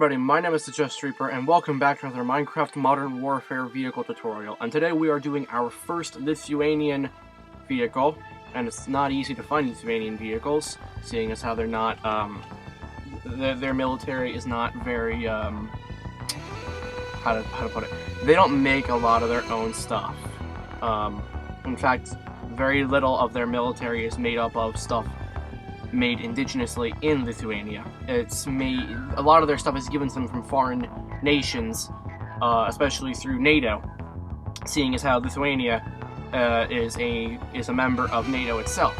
everybody, my name is TheJustReaper, and welcome back to another Minecraft Modern Warfare vehicle tutorial. And today we are doing our first Lithuanian vehicle, and it's not easy to find Lithuanian vehicles, seeing as how they're not, their military is not very, how to put it, they don't make a lot of their own stuff. In fact, very little of their military is made up of stuff made indigenously in Lithuania. A lot of their stuff is given to them from foreign nations, especially through NATO, seeing as how Lithuania is a member of NATO itself.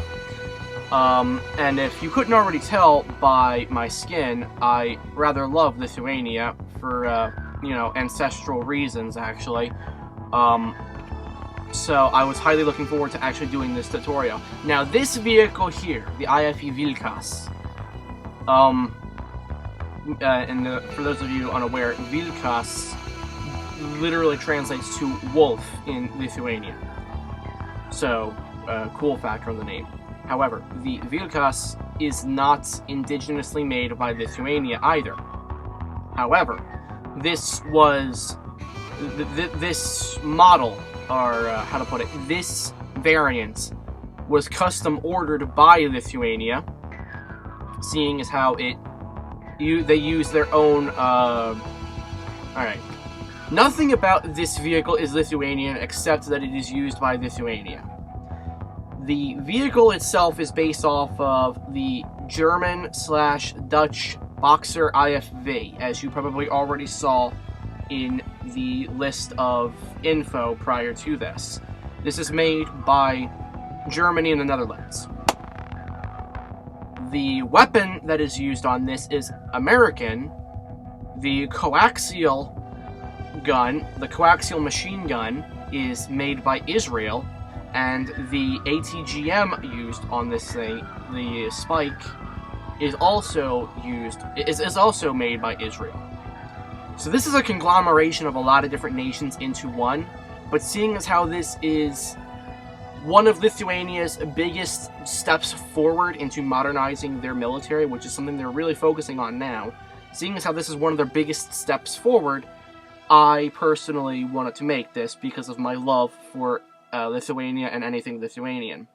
And if you couldn't already tell by my skin, I rather love Lithuania for, ancestral reasons, actually. So I was highly looking forward to actually doing this tutorial. Now, this vehicle here, the IFV Vilkas, for those of you unaware, Vilkas literally translates to wolf in Lithuania. So, cool factor on the name. However, the Vilkas is not indigenously made by Lithuania either. However, this was this model, or this variant was custom ordered by Lithuania, seeing as how they use their own, alright. Nothing about this vehicle is Lithuanian except that it is used by Lithuania. The vehicle itself is based off of the German/Dutch Boxer IFV, as you probably already saw in the list of info prior to this. This is made by Germany and the Netherlands. The weapon that is used on this is American. The coaxial gun, the coaxial machine gun, is made by Israel, and the ATGM used on this thing, the spike, is also made by Israel. So this is a conglomeration of a lot of different nations into one, but seeing as how this is one of Lithuania's biggest steps forward into modernizing their military, which is something they're really focusing on now, seeing as how this is one of their biggest steps forward, I personally wanted to make this because of my love for Lithuania and anything Lithuanian.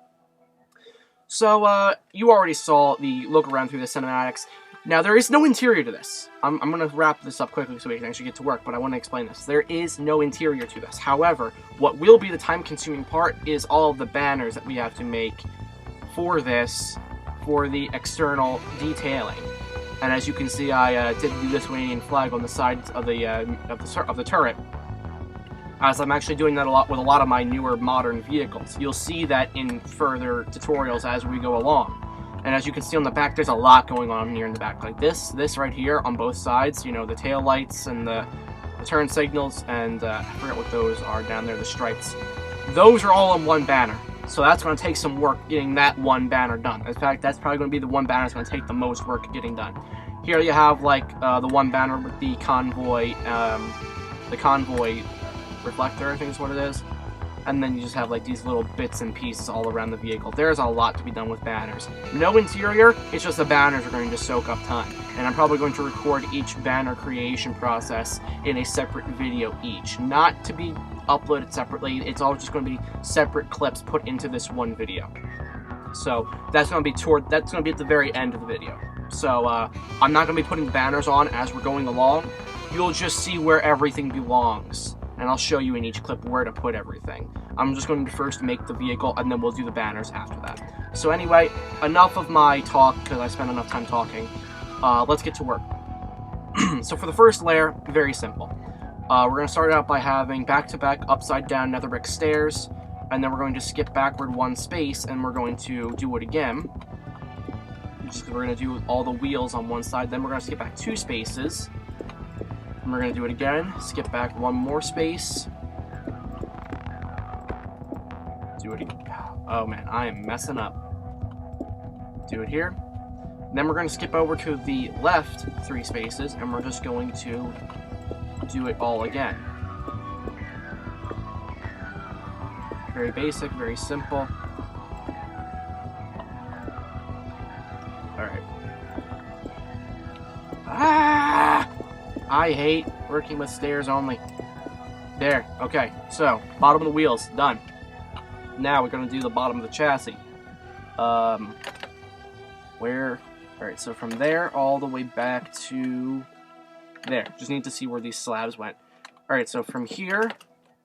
So, you already saw the look around through the cinematics. Now, there is no interior to this. I'm going to wrap this up quickly so we can actually get to work, but I want to explain this. There is no interior to this. However, what will be the time-consuming part is all of the banners that we have to make for this, for the external detailing. And as you can see, I did the Lithuanian flag on the sides of the turret, as I'm actually doing that a lot with a lot of my newer modern vehicles. You'll see that in further tutorials as we go along. And as you can see on the back, there's a lot going on here in the back. Like this right here on both sides, you know, the tail lights and the turn signals, and I forget what those are down there, the stripes. Those are all on one banner. So that's going to take some work getting that one banner done. In fact, that's probably going to be the one banner that's going to take the most work getting done. Here you have, like, the one banner with the convoy reflector, I think is what it is. And then you just have, like, these little bits and pieces all around the vehicle. There's a lot to be done with banners. No interior, it's just the banners are going to soak up time. And I'm probably going to record each banner creation process in a separate video each. Not to be uploaded separately, it's all just going to be separate clips put into this one video. So, that's going to be at the very end of the video. So, I'm not going to be putting banners on as we're going along. You'll just see where everything belongs. And I'll show you in each clip where to put everything. I'm just going to first make the vehicle, and then we'll do the banners after that. So anyway, enough of my talk, because I spent enough time talking. Let's get to work. So for the first layer, very simple. We're going to start out by having back-to-back upside-down nether brick stairs, and then we're going to skip backward one space, and we're going to do it again. We're going to do all the wheels on one side, then we're going to skip back 2 spaces. And we're going to do it again, skip back 1 more space. Do it again. Oh man, I am messing up. Do it here. Then we're going to skip over to the left 3 spaces, and we're just going to do it all again. Very basic, very simple. Alright. Ah! I hate working with stairs only. There. Okay. So, bottom of the wheels. Done. Now we're going to do the bottom of the chassis. Where... Alright, so from there all the way back to there. Just need to see where these slabs went. Alright, so from here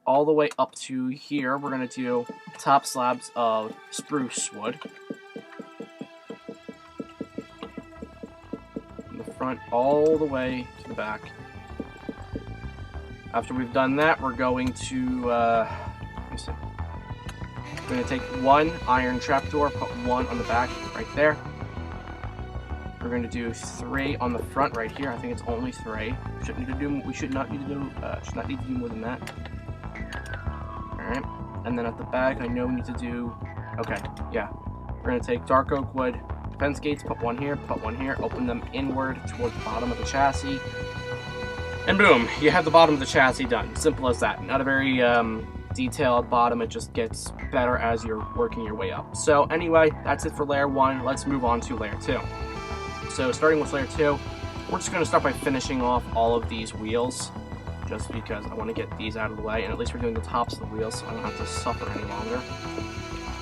all the way up to here, we're going to do top slabs of spruce wood. From the front all the way to the back. After we've done that, we're going to, let me see. We're going to take one iron trapdoor, put one on the back right there. We're going to do 3 on the front right here. I think it's only 3. We should not need to do more than that. Alright. And then at the back, I know we need to do... Okay, yeah. We're going to take dark oak wood, fence gates, put one here, open them inward toward the bottom of the chassis. And boom, you have the bottom of the chassis done. Simple as that. Not a very detailed bottom. It just gets better as you're working your way up. So anyway, that's it for layer 1. Let's move on to layer 2. So starting with layer 2, we're just going to start by finishing off all of these wheels, just because I want to get these out of the way, and at least we're doing the tops of the wheels, so I don't have to suffer any longer.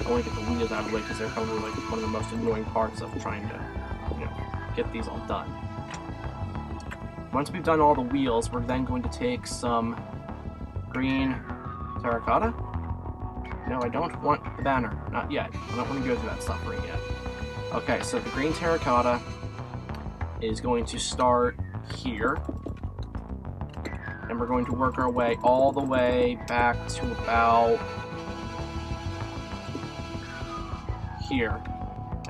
I want to get the wheels out of the way because they're probably like one of the most annoying parts of trying to, you know, get these all done. Once we've done all the wheels, we're then going to take some green terracotta. No, I don't want the banner. Not yet. I don't want to go through that suffering yet. Okay, so the green terracotta is going to start here. And we're going to work our way all the way back to about here.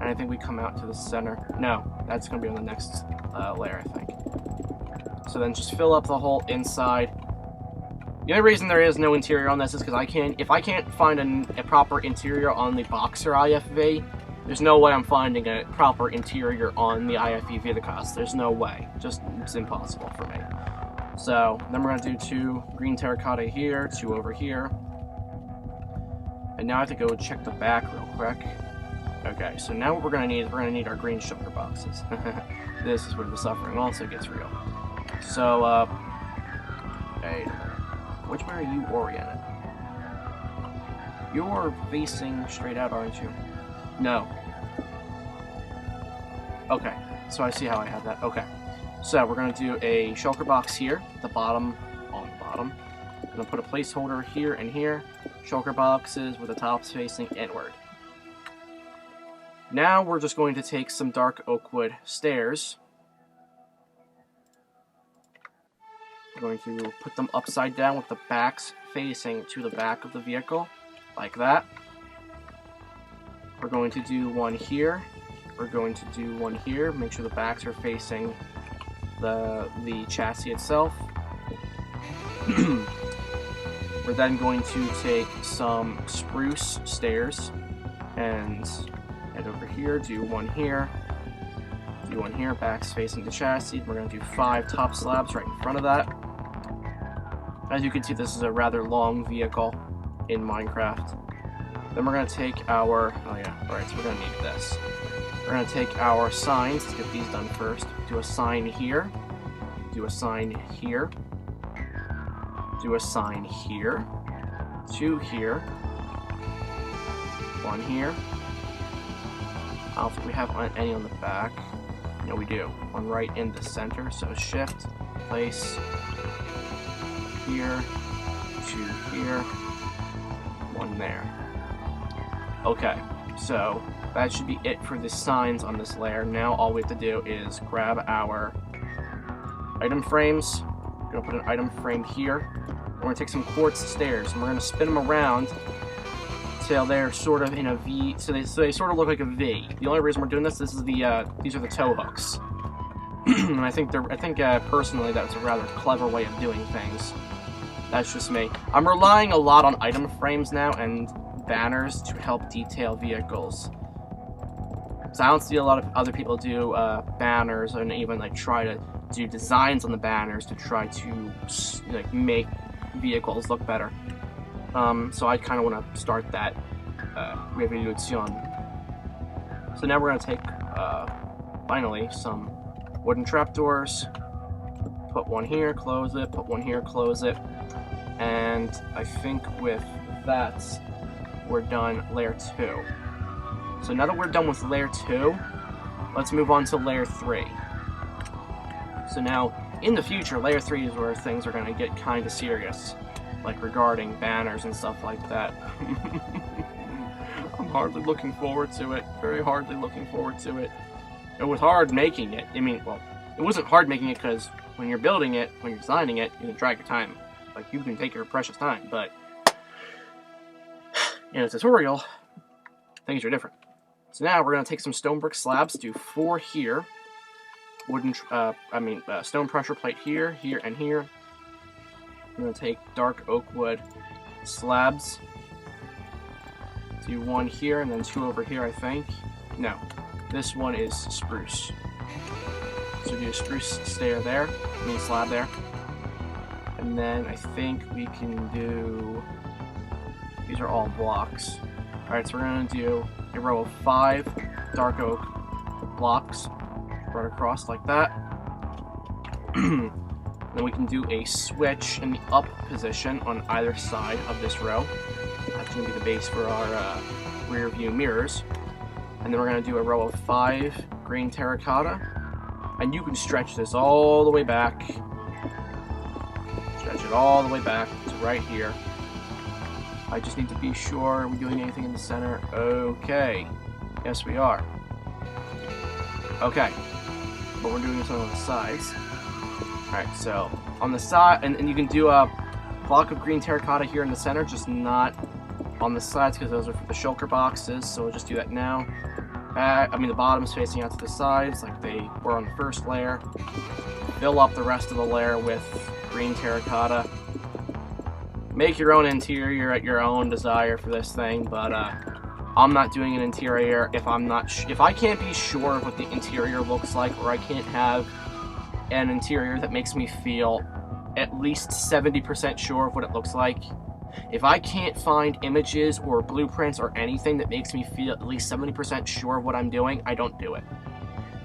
And I think we come out to the center. No, that's going to be on the next layer, I think. So then just fill up the whole inside. The only reason there is no interior on this is because if I can't find a proper interior on the Boxer IFV, there's no way I'm finding a proper interior on the IFV Vilkas. There's no way. Just, it's impossible for me. So, then we're going to do 2 green terracotta here, 2 over here. And now I have to go check the back real quick. Okay, so now what we're going to need our green shulker boxes. This is where the suffering also gets real. So, hey, which way are you oriented? You're facing straight out, aren't you? No. Okay, so I see how I have that. Okay, so we're going to do a shulker box here, on the bottom. I'm going to put a placeholder here and here. Shulker boxes with the tops facing inward. Now we're just going to take some dark oak wood stairs. We're going to put them upside down with the backs facing to the back of the vehicle, like that. We're going to do one here. We're going to do one here. Make sure the backs are facing the chassis itself. We're then going to take some spruce stairs and head over here, do one here, backs facing the chassis. We're going to do 5 top slabs right in front of that. As you can see, this is a rather long vehicle in Minecraft. Then we're going to take our, so we're going to need this. We're going to take our signs, let's get these done first. Do a sign here, do a sign here, do a sign here, 2 here, 1 here. I don't think we have any on the back. No, we do. One right in the center, so shift, place, here, 2 here, 1 there. Okay, so that should be it for the signs on this layer. Now all we have to do is grab our item frames. We're going to put an item frame here. We're going to take some quartz stairs, and we're going to spin them around till they're sort of in a V, so they sort of look like a V. The only reason we're doing this is these are the tow hooks. And I think personally that's a rather clever way of doing things. That's just me. I'm relying a lot on item frames now and banners to help detail vehicles. So I don't see a lot of other people do banners and even like try to do designs on the banners to try to like make vehicles look better. So I kind of want to start that revolution. So now we're going to take finally some wooden trapdoors, put one here, close it, put one here, close it. And I think with that, we're done layer 2. So now that we're done with layer 2, let's move on to layer 3. So now, in the future, layer 3 is where things are going to get kind of serious, like regarding banners and stuff like that. I'm hardly looking forward to it, very hardly looking forward to it. It was hard making it. I mean, well, it wasn't hard making it because when you're building it, when you're designing it, you can drag your time. Like, you can take your precious time, but in a tutorial, things are different. So now we're going to take some stone brick slabs, do 4 here, stone pressure plate here, here, and here. I'm going to take dark oak wood slabs, do 1 here, and then 2 over here, I think. No, this one is spruce. So do a spruce stair there, slab there. And then I think we can do, these are all blocks. Alright, so we're going to do a row of 5 dark oak blocks right across like that. Then we can do a switch in the up position on either side of this row. That's going to be the base for our rear view mirrors. And then we're going to do a row of 5 green terracotta. And you can stretch this all the way back. Stretch it all the way back to right here. I just need to be sure, are we doing anything in the center? Okay. Yes, we are. Okay. But we're doing something on the sides. Alright, so on the side, and you can do a block of green terracotta here in the center, just not on the sides because those are for the shulker boxes, so we'll just do that now. The bottom's facing out to the sides like they were on the first layer. Fill up the rest of the layer with green terracotta. Make your own interior at your own desire for this thing, but I'm not doing an interior if I can't be sure of what the interior looks like, or I can't have an interior that makes me feel at least 70% sure of what it looks like. If I can't find images or blueprints or anything that makes me feel at least 70% sure of what I'm doing, I don't do it.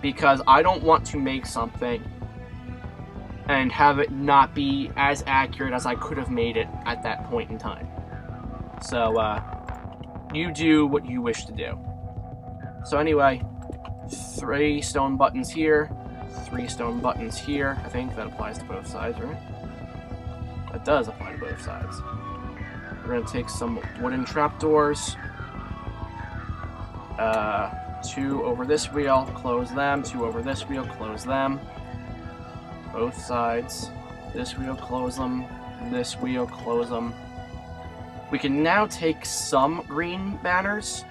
Because I don't want to make something and have it not be as accurate as I could have made it at that point in time. So, you do what you wish to do. So anyway, 3 stone buttons here, 3 stone buttons here. I think that applies to both sides, right? That does apply to both sides. We're going to take some wooden trapdoors. 2 over this wheel, close them. 2 over this wheel, close them. Both sides. This wheel, close them. This wheel, close them. We can now take some green banners,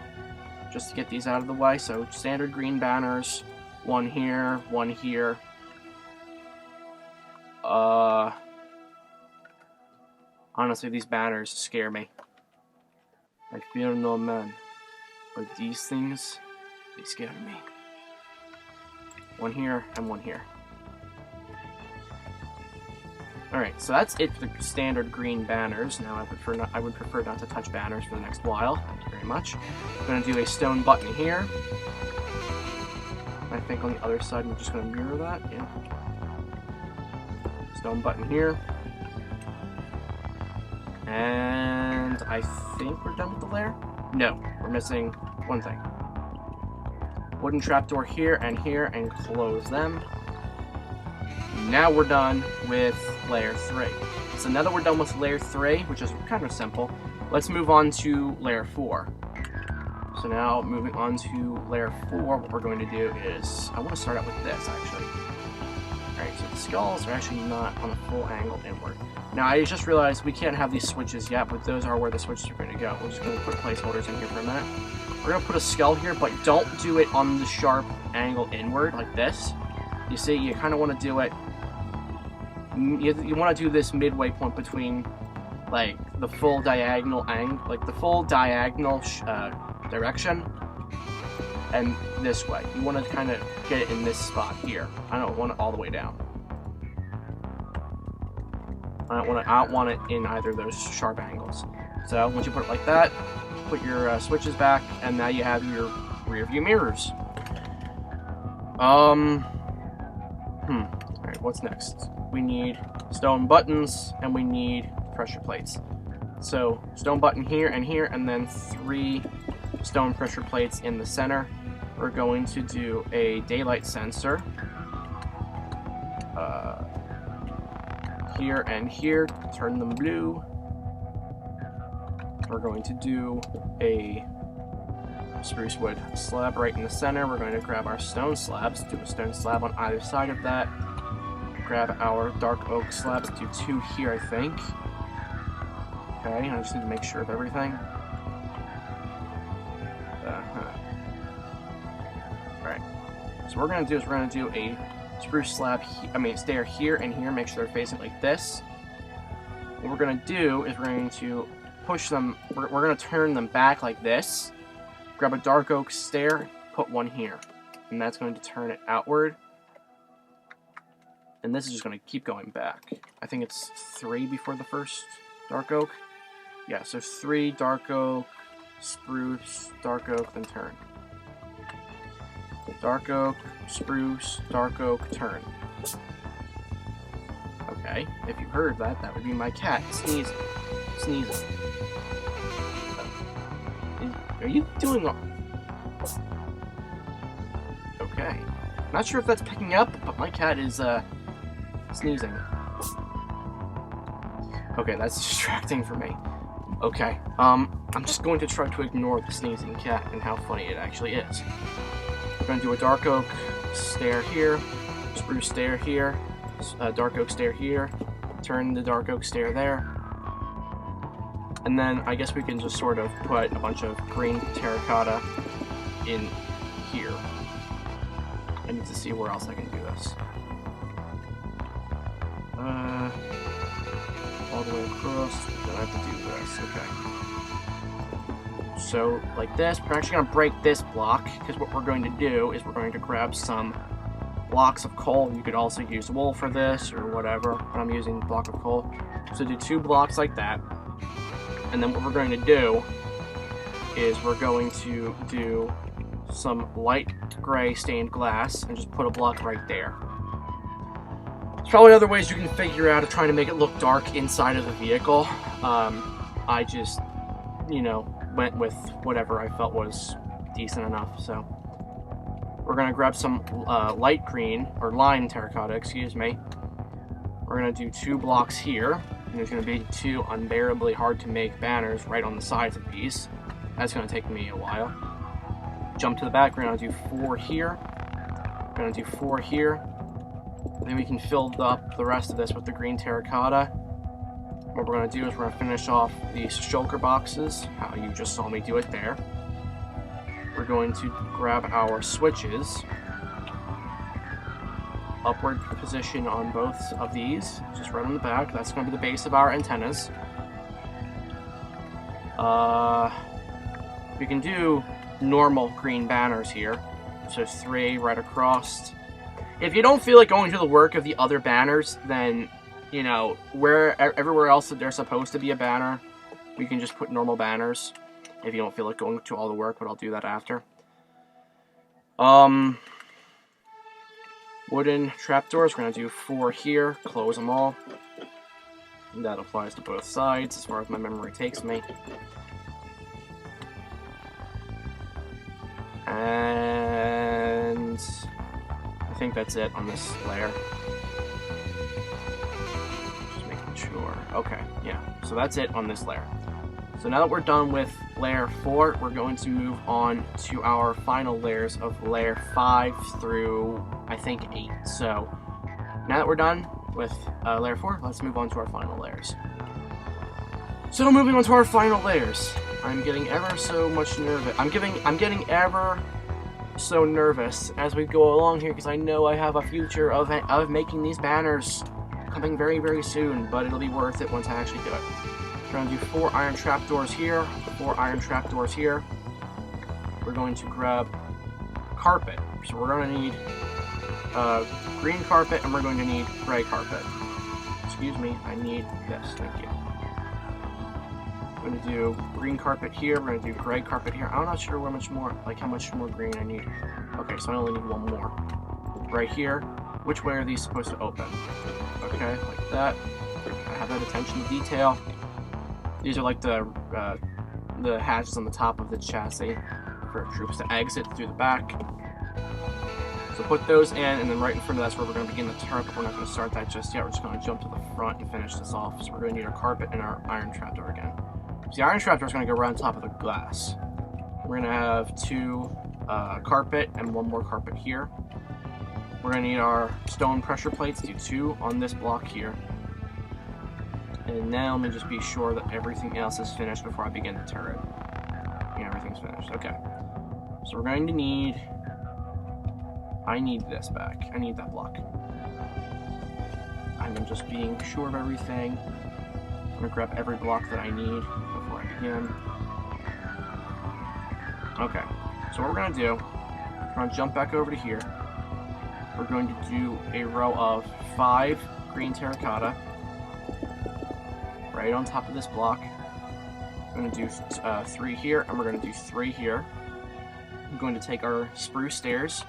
just to get these out of the way. So standard green banners. 1 here, 1 here. Honestly, these banners scare me. I fear no man, but these things, they scare me. 1 here and 1 here. Alright, so that's it for the standard green banners. Now I would prefer not to touch banners for the next while. Thank you very much. I'm going to do a stone button here. I think on the other side we're just going to mirror that. Yeah. Stone button here. And I think we're done with the layer? No, we're missing one thing. Wooden trapdoor here, and close them. Now we're done with layer 3. So now that we're done with layer 3, which is kind of simple, let's move on to layer 4. So now, moving on to layer 4, what we're going to do is, I want to start out with this, actually. Alright, so the skulls are actually not on a full angle inward. Now, I just realized we can't have these switches yet, but those are where the switches are going to go. We're just going to put placeholders in here for a minute. We're going to put a skull here, but don't do it on the sharp angle inward, like this. You see, you kind of want to do it, you want to do this midway point between, like, the full diagonal angle, like, the full diagonal direction, and this way. You want to kind of get it in this spot here. I don't want it all the way down. I don't want it in either of those sharp angles. So once you put it like that, put your switches back, and now you have your rear view mirrors. Alright, what's next? we need stone buttons, and we need pressure plates. So stone button here, and then 3 stone pressure plates in the center. We're going to do a daylight sensor here and here, turn them blue. We're going to do a spruce wood slab right in the center. We're going to grab our stone slabs, do a stone slab on either side of that. Grab our dark oak slabs, do 2 here, I think. Okay, I just need to make sure of everything. Alright, so what we're going to do is we're going to do a spruce slab, stair here and here, make sure they're facing like this. What we're going to do is we're going to push them, we're going to turn them back like this. Grab a dark oak stair, put 1 here. And that's going to turn it outward. And this is just going to keep going back. I think it's 3 before the first dark oak. Yeah, so 3 dark oak, spruce, dark oak, then turn. Dark oak, spruce, dark oak, turn. Okay, if you heard that, that would be my cat sneezing. Are you doing all... Okay. Not sure if that's picking up, but my cat is, sneezing. Okay, that's distracting for me. Okay, I'm just going to try to ignore the sneezing cat and how funny it actually is. We're going to do a dark oak stair here, spruce stair here, dark oak stair here, turn the dark oak stair there, and then I guess we can just sort of put a bunch of green terracotta in here. I need to see where else I can do this. All the way across, then I have to do this, okay. So, like this, we're actually going to break this block, because what we're going to do is we're going to grab some blocks of coal. You could also use wool for this, or whatever, but I'm using a block of coal. So do 2 blocks like that, and then what we're going to do is we're going to do some light gray stained glass, and just put a block right there. There's probably other ways you can figure out of trying to make it look dark inside of the vehicle. I just, you know, went with whatever I felt was decent enough. So we're going to grab some light green, or lime terracotta, excuse me. We're going to do 2 blocks here, and there's going to be 2 unbearably hard to make banners right on the sides of these. That's going to take me a while. Jump to the back, we're going to do 4 here. We're going to do 4 here. Then we can fill up the rest of this with the green terracotta. What we're going to do is we're going to finish off these shulker boxes, how you just saw me do it there. We're going to grab our switches. Upward position on both of these, just right on the back. That's going to be the base of our antennas. We can do normal green banners here. So 3 right across. If you don't feel like going through the work of the other banners, then, you know, everywhere else that they're supposed to be a banner, we can just put normal banners. If you don't feel like going through all the work, but I'll do that after. Wooden trapdoors, we're going to do 4 here, close them all. And that applies to both sides, as far as my memory takes me. And I think that's it on this layer. Just making sure. Okay, yeah. So that's it on this layer. So now that we're done with layer 4, we're going to move on to our final layers of layer 5 through, I think, 8. So now that we're done with layer 4, let's move on to our final layers. So moving on to our final layers. I'm getting ever so much nervous. I'm getting ever so nervous as we go along here, because I know I have a future of making these banners coming very, very soon, but it'll be worth it once I actually do it. We're going to do 4 iron trapdoors here, 4 iron trapdoors here. We're going to grab carpet. So we're going to need green carpet, and we're going to need gray carpet. Excuse me, I need this. Thank you. We're going to do green carpet here. We're going to do gray carpet here. I'm not sure how much more green I need. Okay, so I only need 1 more. Right here. Which way are these supposed to open? Okay. Okay, like that. I have that attention to detail. These are like the hatches on the top of the chassis for troops to exit through the back. So put those in, and then right in front of that's where we're going to begin the turret, but we're not going to start that just yet. We're just going to jump to the front and finish this off. So we're going to need our carpet and our iron trapdoor again. So the iron trapdoor is going to go right on top of the glass. We're going to have 2 carpet and 1 more carpet here. We're going to need our stone pressure plates, do 2 on this block here. And now let me just be sure that everything else is finished before I begin the turret. Yeah, everything's finished. Okay. So we're going to need... I need this back. I need that block. I'm just being sure of everything. I'm going to grab every block that I need before I begin. Okay. So what we're going to do, we're going to jump back over to here. We're going to do a row of 5 green terracotta right on top of this block. We're going to do 3 here, and we're going to do 3 here. I'm going to take our spruce stairs,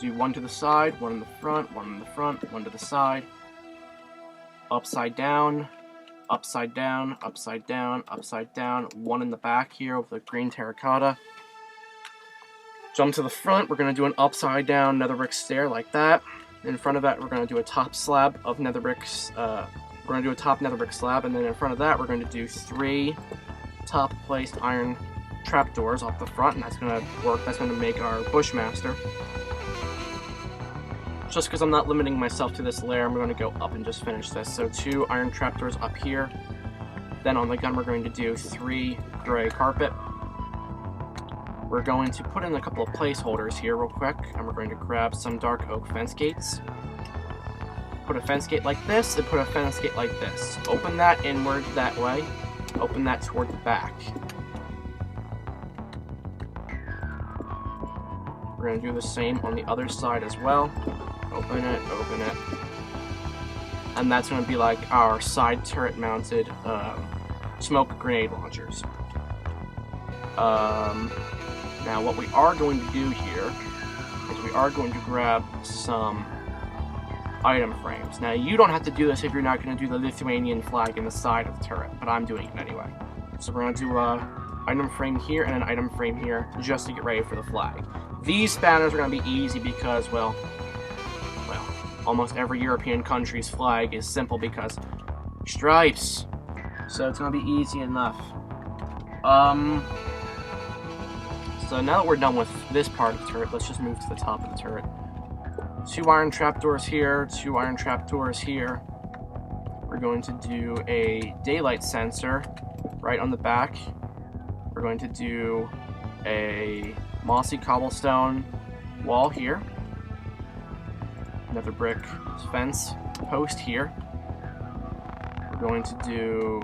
do 1 to the side, 1 in the front, 1 in the front, 1 to the side, upside down, upside down, upside down, upside down, 1 in the back here with the green terracotta. Jump to the front, we're going to do an upside down nether brick stair like that. In front of that, we're going to do a top slab of nether bricks. We're going to do a top nether brick slab, and then in front of that, we're going to do 3 top placed iron trapdoors off the front, and that's going to work. That's going to make our Bushmaster. Just because I'm not limiting myself to this layer, I'm going to go up and just finish this. So 2 iron trapdoors up here. Then on the gun, we're going to do 3 gray carpet. We're going to put in a couple of placeholders here real quick, and we're going to grab some dark oak fence gates. Put a fence gate like this, and put a fence gate like this. Open that inward that way. Open that toward the back. We're going to do the same on the other side as well. Open it, open it. And that's going to be like our side turret mounted smoke grenade launchers. Now what we are going to do here is we are going to grab some item frames. Now you don't have to do this if you're not going to do the Lithuanian flag in the side of the turret, but I'm doing it anyway. So we're going to do an item frame here and an item frame here just to get ready for the flag. These banners are going to be easy because, well, almost every European country's flag is simple because stripes. So it's going to be easy enough. So now that we're done with this part of the turret, let's just move to the top of the turret. 2 iron trapdoors here, 2 iron trapdoors here. We're going to do a daylight sensor right on the back. We're going to do a mossy cobblestone wall here. Another brick fence post here. We're going to do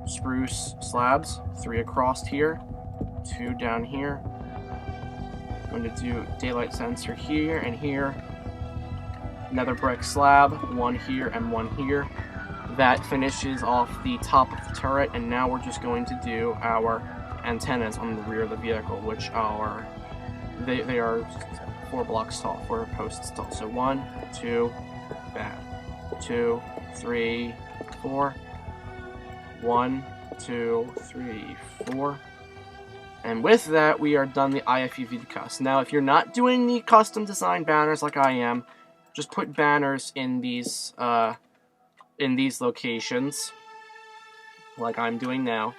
spruce slabs, 3 across here, 2 down here. I'm going to do daylight sensor here and here. Another brick slab, 1 here and 1 here. That finishes off the top of the turret, and now we're just going to do our antennas on the rear of the vehicle, which are they are 4 blocks tall, 4 posts tall. So 1, 2, bad. 2, 3, 4. 1, 2, 3, 4. And with that, we are done the IFV Vilkas. Now, if you're not doing the custom design banners like I am, just put banners in these locations, like I'm doing now.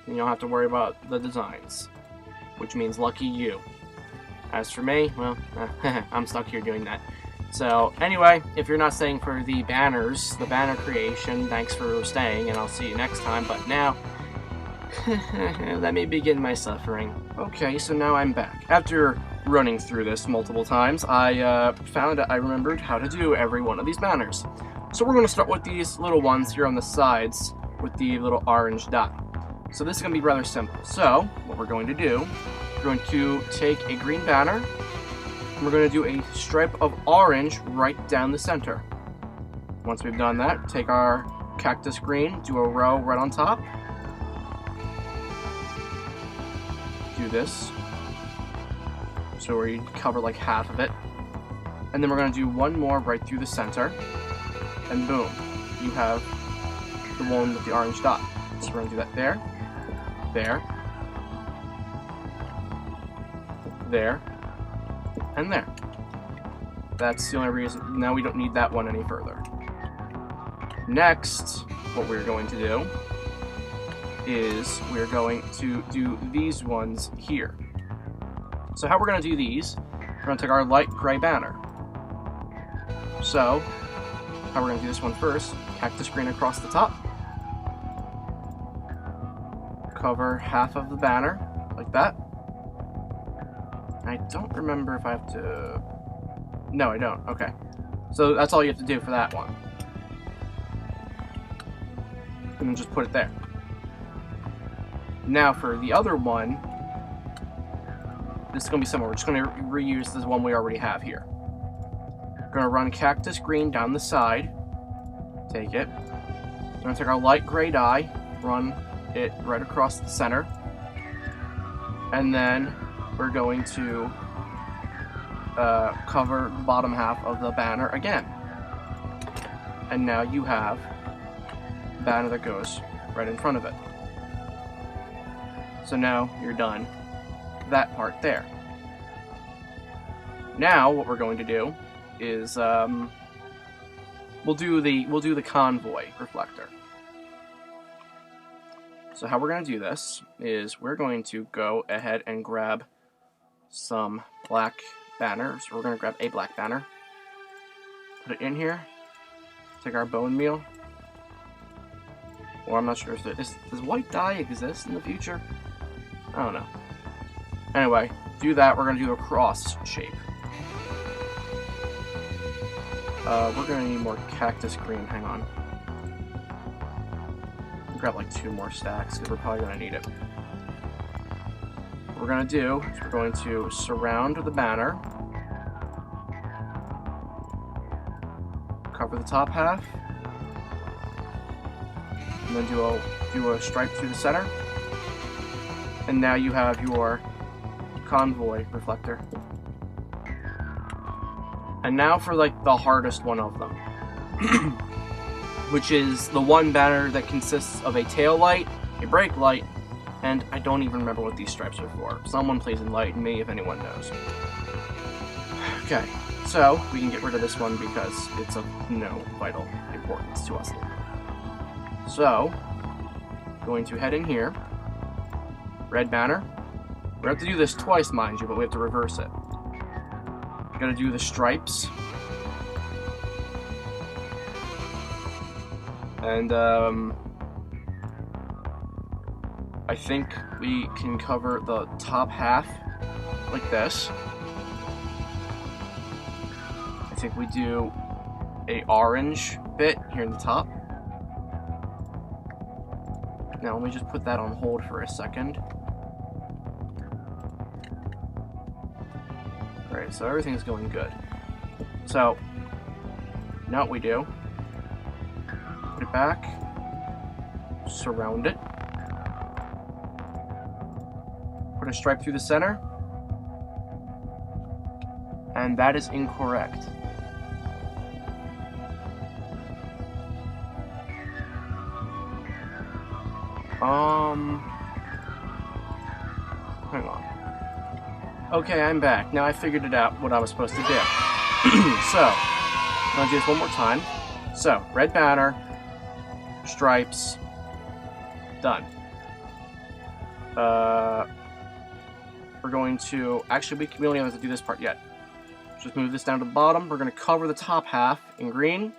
And you don't have to worry about the designs, which means lucky you. As for me, well, I'm stuck here doing that. So, anyway, if you're not staying for the banners, the banner creation, thanks for staying, and I'll see you next time. But now, let me begin my suffering. Okay, so now I'm back. After running through this multiple times, I found that I remembered how to do every one of these banners. So we're going to start with these little ones here on the sides with the little orange dot. So this is going to be rather simple. So, what we're going to do, we're going to take a green banner, and we're going to do a stripe of orange right down the center. Once we've done that, take our cactus green, do a row right on top. Do this. So we cover like half of it. And then we're going to do one more right through the center. And boom, you have the one with the orange dot. So we're going to do that there, there, there, and there. That's the only reason. Now we don't need that one any further. Next, what we're going to do is we're going to do these ones here. So how we're going to do these, we're going to take our light gray banner. So, how we're going to do this one first, cactus green across the top. Cover half of the banner, like that. I don't remember if I have to... No, I don't. Okay. So that's all you have to do for that one. And then just put it there. Now for the other one, this is going to be similar. We're just going to reuse this one we already have here. We're going to run cactus green down the side. Take it. We're going to take our light gray dye, run it right across the center. And then we're going to cover the bottom half of the banner again. And now you have a banner that goes right in front of it. So now you're done that part there. Now what we're going to do is we'll do the convoy reflector. So how we're going to do this is we're going to go ahead and grab some black banners. We're going to grab a black banner, put it in here, take our bone meal, or I'm not sure if does white dye exist in the future? I don't know. Anyway, do that. We're going to do a cross shape. We're going to need more cactus green. Hang on. Grab like 2 more stacks because we're probably going to need it. What we're going to do is we're going to surround the banner, cover the top half, and then do a stripe through the center. And now you have your convoy reflector. And now for like the hardest one of them, which is the one banner that consists of a tail light, a brake light, and I don't even remember what these stripes are for. Someone please enlighten me if anyone knows. Okay, so we can get rid of this one because it's of no vital importance to us. So, going to head in here, red banner. We have to do this twice, mind you, but we have to reverse it. Gotta do the stripes. And, I think we can cover the top half like this. I think we do a orange bit here in the top. Now let me just put that on hold for a second. Alright, so everything's going good. So, now what we do, put it back, surround it, put a stripe through the center, and that is incorrect. Hang on. Okay, I'm back. Now I figured it out what I was supposed to do. So, I'm gonna do this one more time. So, red banner, stripes, done. We're going to, actually we only have to do this part yet. Just move this down to the bottom. We're gonna cover the top half in green.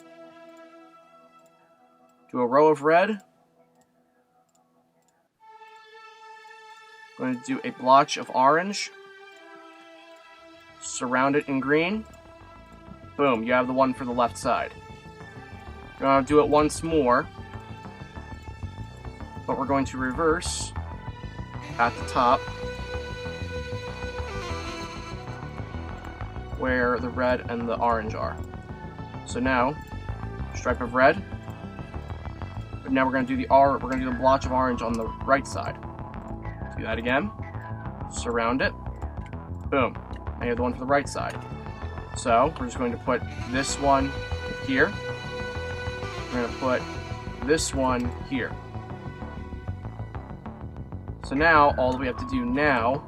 Do a row of red. Going to do a blotch of orange. Surround it in green. Boom, you have the one for the left side. Gonna do it once more. But we're going to reverse at the top where the red and the orange are. So now, stripe of red. But now we're gonna do the blotch of orange on the right side. Do that again. Surround it. Boom. Now you have the one for the right side. So we're just going to put this one here. We're going to put this one here. So now, all that we have to do now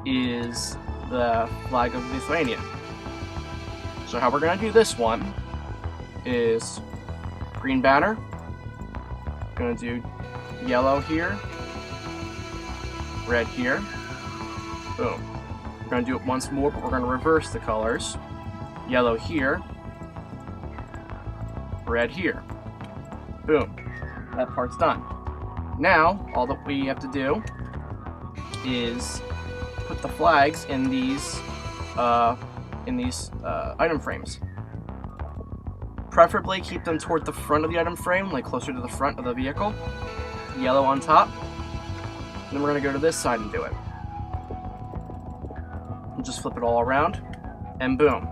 is the flag of Lithuania. So how we're going to do this one is green banner. We're going to do yellow here, red here. Boom. We're going to do it once more, but we're going to reverse the colors. Yellow here, red here. Boom. That part's done. Now, all that we have to do is put the flags in these item frames. Preferably keep them toward the front of the item frame, like closer to the front of the vehicle. Yellow on top. Then we're going to go to this side and do it. We'll just flip it all around, and boom.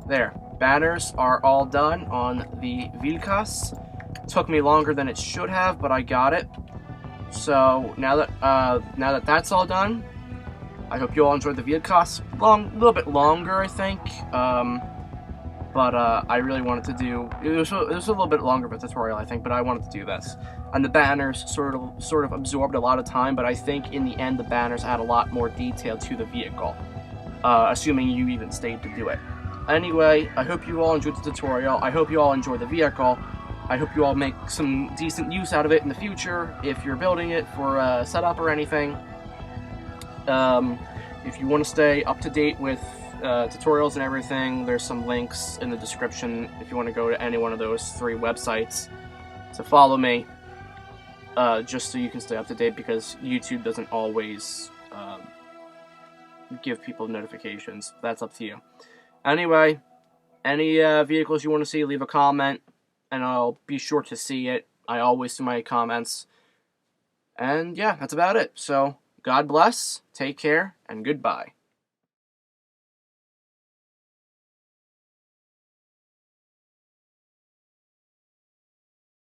There. Banners are all done on the Vilkas. Took me longer than it should have, but I got it. So now that that's all done, I hope you all enjoyed the Vilkas. A little bit longer, I think. But I really wanted to do. It was a little bit longer of a tutorial, I think, but I wanted to do this. And the banners sort of absorbed a lot of time, but I think in the end the banners add a lot more detail to the vehicle, assuming you even stayed to do it. Anyway, I hope you all enjoyed the tutorial. I hope you all enjoy the vehicle. I hope you all make some decent use out of it in the future if you're building it for a setup or anything. If you want to stay up to date with tutorials and everything, there's some links in the description if you want to go to any one of those 3 websites to follow me, just so you can stay up to date, because YouTube doesn't always give people notifications. That's up to you. Anyway, any vehicles you want to see, leave a comment, and I'll be sure to see it. I always see my comments. And yeah, that's about it. So, God bless, take care, and goodbye.